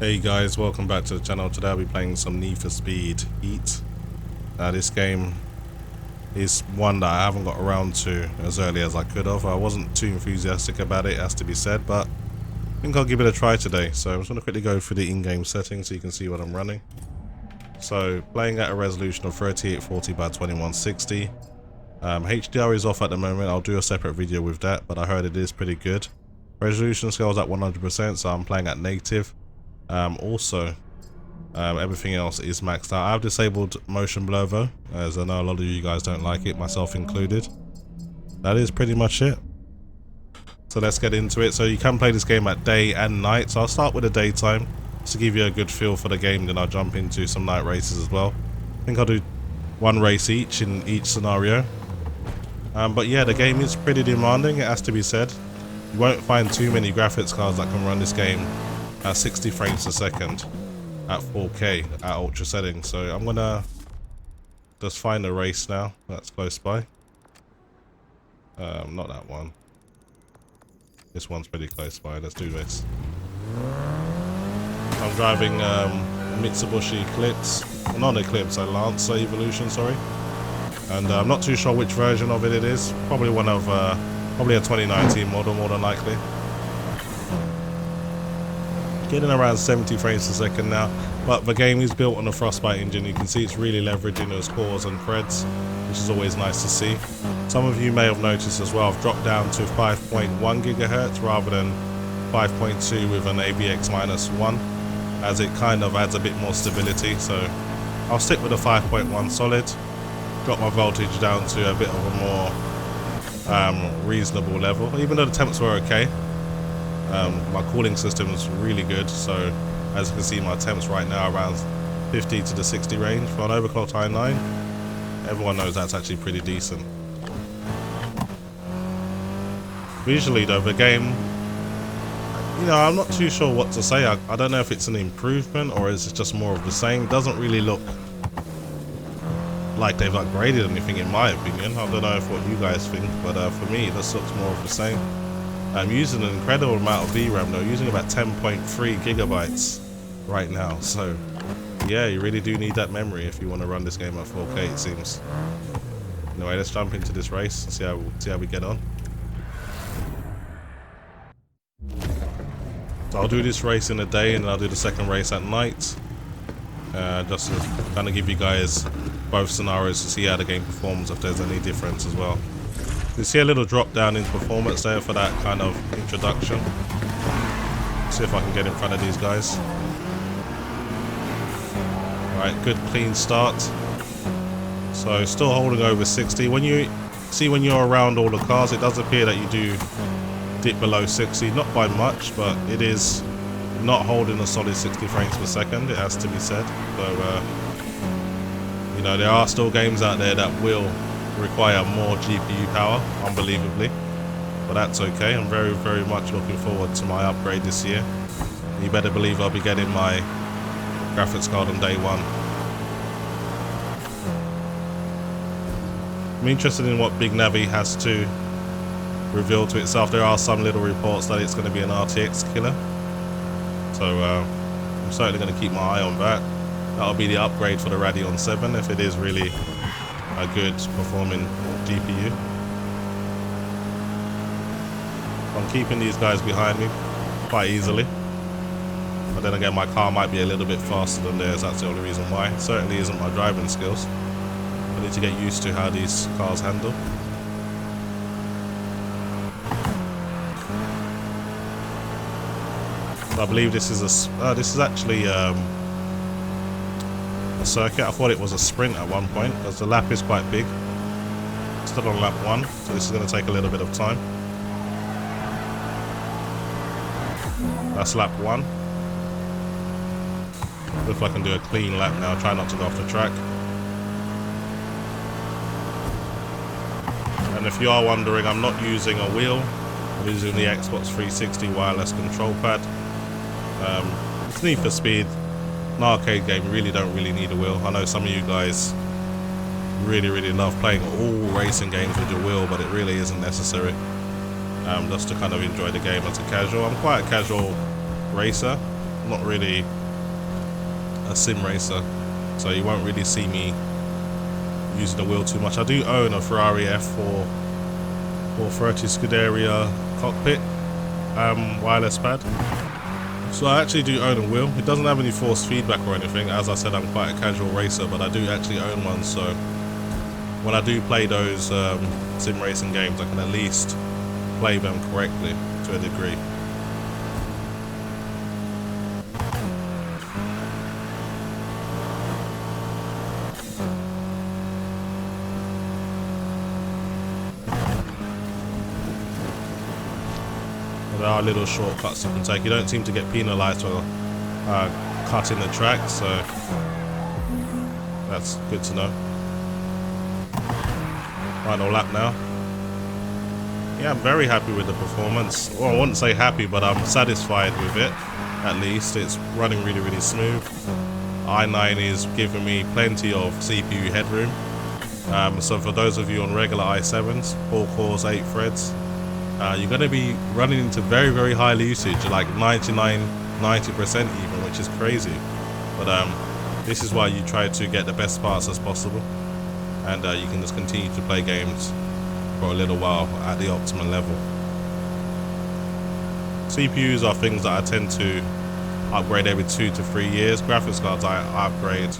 Hey guys, welcome back to the channel. Today I'll be playing some Need for Speed Heat. This game is one that I haven't got around to as early as I could have. I wasn't too enthusiastic about it, has to be said, but I think I'll give it a try today. So I'm just going to quickly go through the in-game settings so you can see what I'm running. So playing at a resolution of 3840 by 2160. HDR is off at the moment. I'll do a separate video with that, but I heard it is pretty good. Resolution scale is at 100%, so I'm playing at native. Everything else is maxed out. I've disabled motion blur though, as I know a lot of you guys don't like it, myself included. That is pretty much it. So let's get into it. So you can play this game at day and night. So I'll start with the daytime just to give you a good feel for the game, then I'll jump into some night races as well. I think I'll do one race each in each scenario. But yeah, the game is pretty demanding, it has to be said. You won't find too many graphics cards that can run this game at 60 frames a second at 4K at ultra settings. So I'm gonna just find a race now that's close by. Not that one. This one's pretty close by. Let's do this. I'm driving Mitsubishi Eclipse, well, not Eclipse, a Lancer Evolution, sorry. And I'm not too sure which version of it is. Probably one of probably a 2019 model, more than likely. Getting around 70 frames a second now, but the game is built on a Frostbite engine. You can see it's really leveraging those cores and threads, which is always nice to see. Some of you may have noticed as well, I've dropped down to 5.1 GHz rather than 5.2 with an AVX-1, as it kind of adds a bit more stability. So I'll stick with a 5.1 solid, drop my voltage down to a bit of a more reasonable level, even though the temps were okay. My cooling system is really good, so as you can see my temps right now are around 50 to the 60 range. For an overclocked i9, everyone knows that's actually pretty decent. Visually though, the game, you know, I'm not too sure what to say. I don't know if it's an improvement or is it just more of the same. It doesn't really look like they've upgraded anything in my opinion. I don't know if what you guys think, but for me this looks more of the same. I'm using an incredible amount of VRAM though, using about 10.3 gigabytes right now. So yeah, you really do need that memory if you want to run this game at 4K, it seems. Anyway, let's jump into this race and see how we get on. So I'll do this race in the day and then I'll do the second race at night. Just to kind of give you guys both scenarios to see how the game performs, if there's any difference as well. You see a little drop down in performance there for that kind of introduction. See if I can get in front of these guys. Alright, good clean start. So still holding over 60. When you're around all the cars, it does appear that you do dip below 60, not by much, but it is not holding a solid 60 frames per second, it has to be said. So you know, there are still games out there that will require more GPU power, unbelievably, but that's okay. I'm very, very much looking forward to my upgrade this year. You better believe I'll be getting my graphics card on day one. I'm interested in what Big Navi has to reveal to itself. There are some little reports that it's going to be an RTX killer, so I'm certainly going to keep my eye on that. That'll be the upgrade for the Radeon 7 if it is really a good performing GPU. I'm keeping these guys behind me quite easily, but then again my car might be a little bit faster than theirs. That's the only reason why. It certainly isn't my driving skills. I need to get used to how these cars handle. I believe this is actually a circuit. I thought it was a sprint at one point because the lap is quite big. Still on lap 1, so this is going to take a little bit of time. That's lap 1. If I can do a clean lap now, try not to go off the track. And if you are wondering, I'm not using a wheel. I'm using the Xbox 360 wireless control pad. It's Need for Speed. An arcade game, you really don't need a wheel. I know some of you guys really love playing all racing games with your wheel, but it really isn't necessary. Just to kind of enjoy the game as a casual. I'm quite a casual racer. not really a sim racer, so you won't really see me using the wheel too much. I do own a Ferrari F4 430 Scuderia cockpit wireless pad, so I actually do own a wheel. It doesn't have any force feedback or anything. As I said, I'm quite a casual racer, but I do actually own one, so when I do play those sim racing games, I can at least play them correctly to a degree. There are little shortcuts you can take. You don't seem to get penalised for cutting the track, so that's good to know. Final lap now. Yeah, I'm very happy with the performance. Well, I wouldn't say happy, but I'm satisfied with it. At least it's running really, really smooth. i9 is giving me plenty of CPU headroom. So for those of you on regular i7s, 4 cores, 8 threads, you're going to be running into very, very high usage, like 90% even, which is crazy. But this is why you try to get the best parts as possible, and you can just continue to play games for a little while at the optimal level. CPUs are things that I tend to upgrade every 2 to 3 years. Graphics cards I upgrade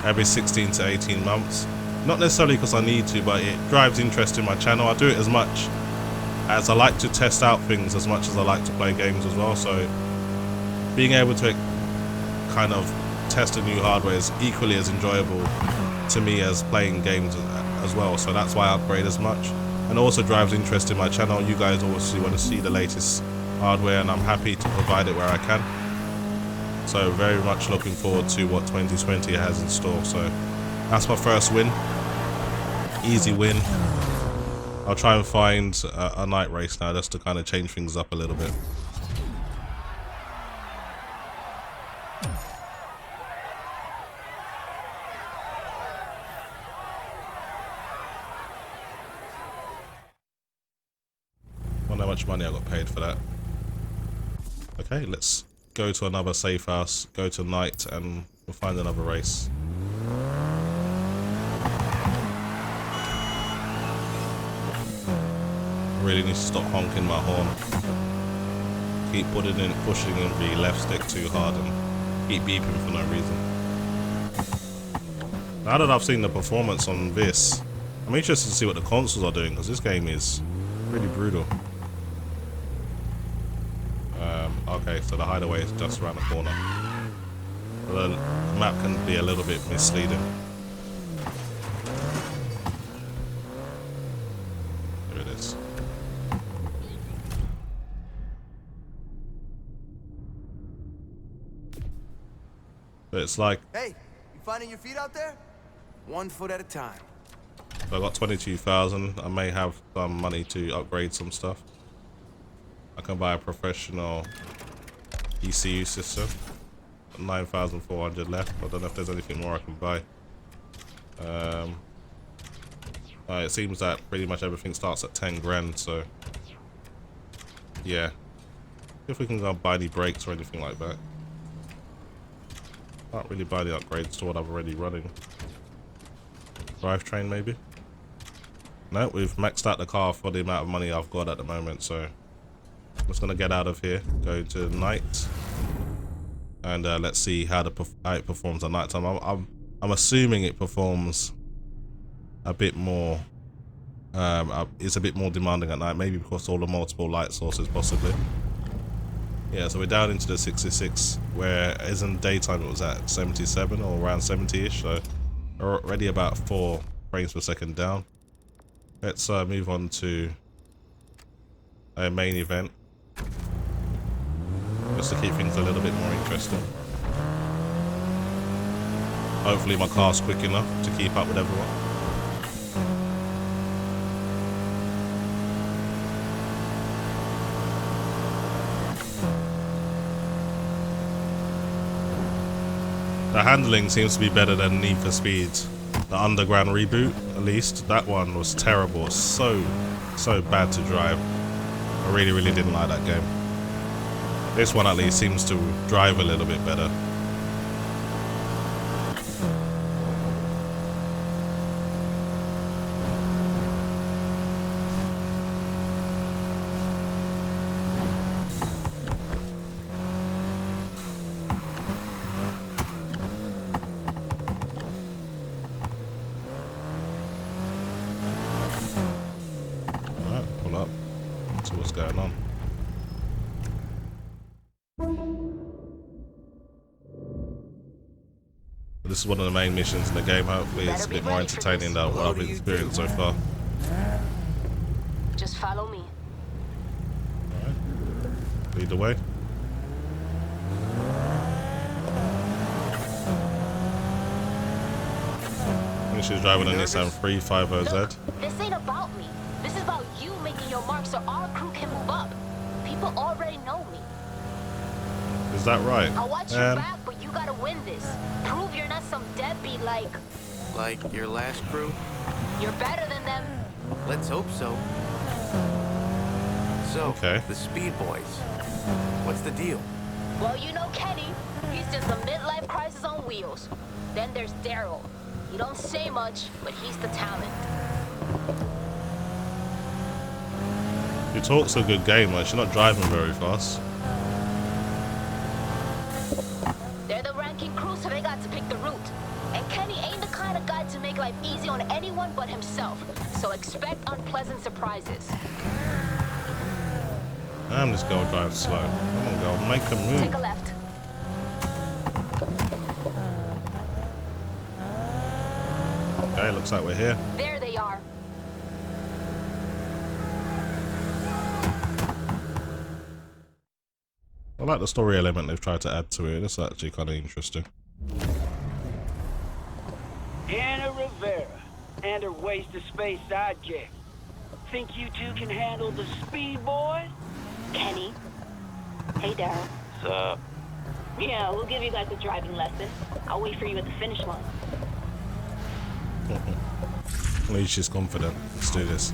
every 16 to 18 months. Not necessarily because I need to, but it drives interest in my channel. I do it as much as I like to test out things as much as I like to play games as well, so being able to kind of test a new hardware is equally as enjoyable to me as playing games as well, so that's why I upgrade as much, and also drives interest in my channel. You guys obviously want to see the latest hardware, and I'm happy to provide it where I can, so very much looking forward to what 2020 has in store. So that's my first win, easy win. I'll try and find a night race now just to kind of change things up a little bit. I wonder how much money I got paid for that. Okay, let's go to another safe house, go to night, and we'll find another race. Really need to stop honking my horn. Keep pushing in the left stick too hard and keep beeping for no reason. Now that I've seen the performance on this, I'm interested to see what the consoles are doing, because this game is really brutal. Okay, so the hideaway is just around the corner. The map can be a little bit misleading. There it is. But it's like, hey, you finding your feet out there? 1 foot at a time. So I got 22,000. I may have some money to upgrade some stuff. I can buy a professional ECU system. 9,400 left. I don't know if there's anything more I can buy. It seems that pretty much everything starts at 10 grand, so yeah. If we can go and buy any brakes or anything like that. Can't really buy the upgrades to what I'm already running. Drivetrain maybe? No, we've maxed out the car for the amount of money I've got at the moment, so I'm just gonna get out of here, go to night, and let's see how it performs at night time. I'm assuming it performs a bit more. It's a bit more demanding at night, maybe because all the multiple light sources, possibly. Yeah, so we're down into the 66, whereas in daytime it was at 77 or around 70-ish, so we're already about 4 frames per second down. Let's move on to a main event, just to keep things a little bit more interesting. Hopefully my car's quick enough to keep up with everyone. The handling seems to be better than Need for Speed. The Underground reboot, at least. That one was terrible. So bad to drive. I really didn't like that game. This one at least seems to drive a little bit better. Alright, pull up. See what's going on. This is one of the main missions in the game. Hopefully it's a bit more entertaining than what I've experienced so far. Just follow me. Alright. Lead the way. I think she's driving a Nissan 350Z. Look, this ain't about me. This is about you making your mark so our crew can move up. People already know me. Is that right? I'll watch your back, but you gotta win this. Prove you're not some deadbeat like... Like your last crew? You're better than them. Let's hope so. So, Okay. the Speed Boys. What's the deal? Well, you know Kenny. He's just a midlife crisis on wheels. Then there's Daryl. He don't say much, but he's the talent. She talks a good game, like she's not driving very fast. They're the ranking crew, so they got to pick the route. And Kenny ain't the kind of guy to make life easy on anyone but himself. So expect unpleasant surprises. Damn, this girl drives slow. Come on, girl, make a move. Take a left. Okay, looks like we're here. There they are. I like the story element they've tried to add to it. It's actually kind of interesting. Anna Rivera and her waste of space sidekick. Think you two can handle the Speed Boys? Kenny. Hey, Daryl. What's up? Yeah, we'll give you guys a driving lesson. I'll wait for you at the finish line. At least she's confident. Let's do this.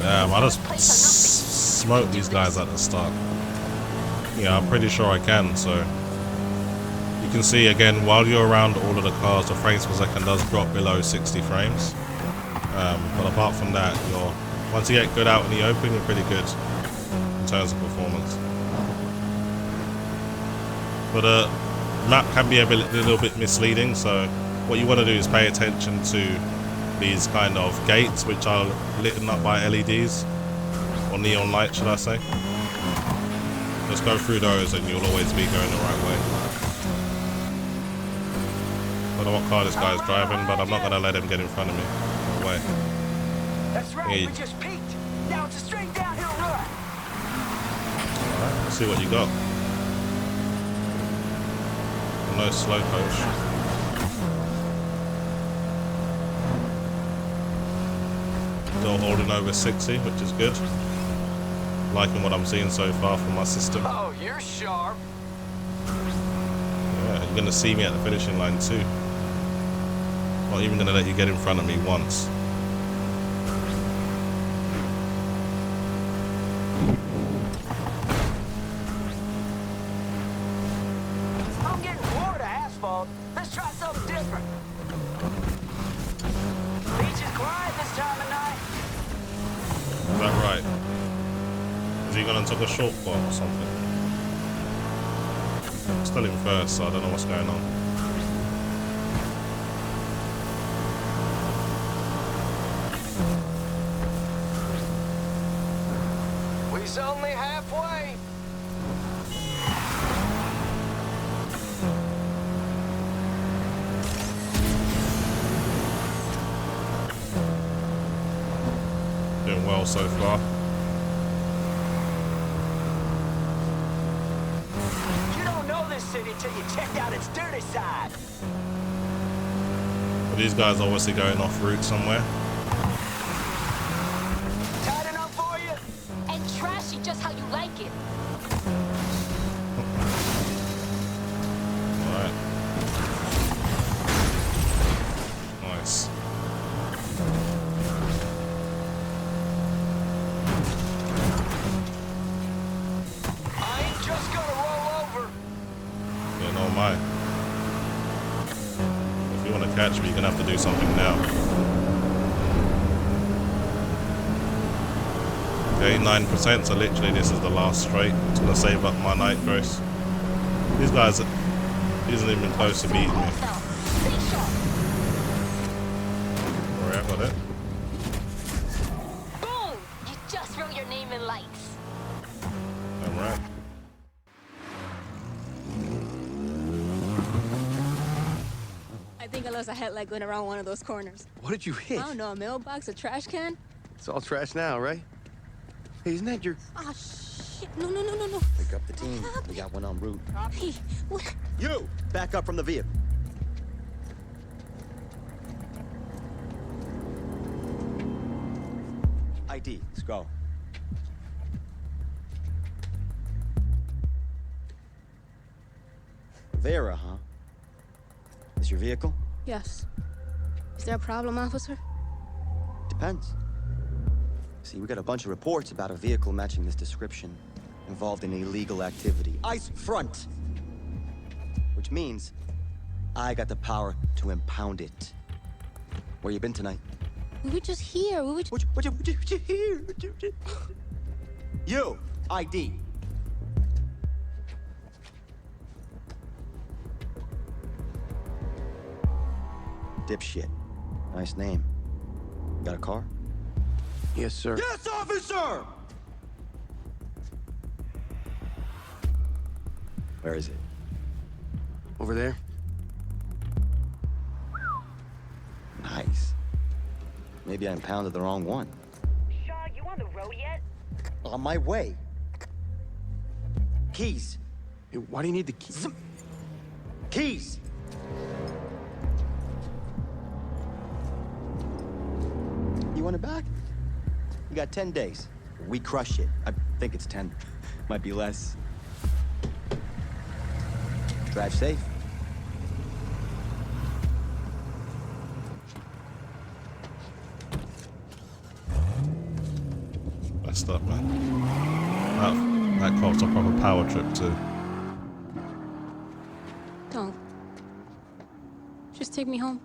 Damn, I just smoked these guys at the start. Yeah, I'm pretty sure I can, so... You can see again, while you're around all of the cars, the frames per second does drop below 60 frames. But apart from that, once you get good out in the open, you're pretty good in terms of performance. But map can be a little bit misleading, so what you want to do is pay attention to these kind of gates which are lit up by LEDs, or neon lights should I say. Just go through those and you'll always be going the right way. I don't know what car this guy's driving, but I'm not going to let him get in front of me. No way. That's right, Hey. we just peaked. Now it's a straight downhill run. Alright, let's see what you got. No slow coach. Still holding over 60, which is good. Liking what I'm seeing so far from my system. Oh, you're sharp. Yeah, you're gonna see me at the finishing line too. Not even gonna let you get in front of me once. I'm getting bored of asphalt. Let's try something different. Beach is quiet this time of night. Is that right? Is he gonna take a shortcut or something? Still in first, so I don't know what's going on. We's only halfway. Doing well so far. You don't know this city till you checked out its dirty side. But these guys are obviously going off route somewhere. Tight enough for you? And trashy just how you like it. Alright. Nice. my. If you want to catch me, you're gonna have to do something now. Okay, 9%, so literally this is the last straight. It's gonna save up my nitros. These guys isn't even close to beating me. Alright, I got it. Boom! You just wrote your name in lights. Alright. I think I lost a headlight going around one of those corners. What did you hit? I don't know, a mailbox, a trash can? It's all trash now, right? Hey, isn't that your... Ah, shit. No. Pick up the team. We got one en route. Hey, what? You! Back up from the vehicle. ID. Let's go. Vera, huh? This your vehicle? Yes. Is there a problem, officer? Depends. See, we got a bunch of reports about a vehicle matching this description involved in illegal activity. Ice front! Which means I got the power to impound it. Where you been tonight? We were just here. We were just... What you here? You! ID! Dipshit. Nice name. You got a car? Yes, sir. Yes, officer! Where is it? Over there? Nice. Maybe I impounded the wrong one. Shaw, you on the road yet? On my way. Keys. Hey, why do you need the key? Keys! You want it back? You got 10 days. We crush it. I think it's 10. Might be less. Drive safe. Messed up, man. That cops a proper power trip too. Don't. Just take me home.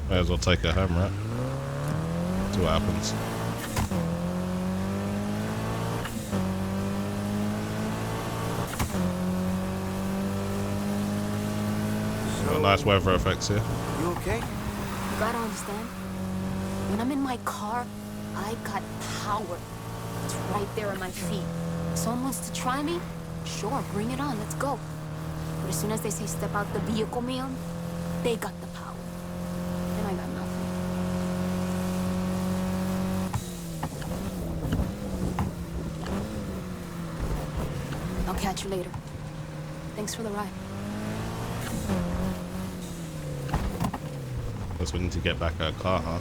May as well take her home, right? See what happens. Got nice weather effects here. You okay? You gotta understand, when I'm in my car, I got power. It's right there at my feet. Someone wants to try me? Sure, bring it on, let's go. But as soon as they say step out the vehicle, man, they got the power. And I got nothing. I'll catch you later. Thanks for the ride. Guess we need to get back our car, huh?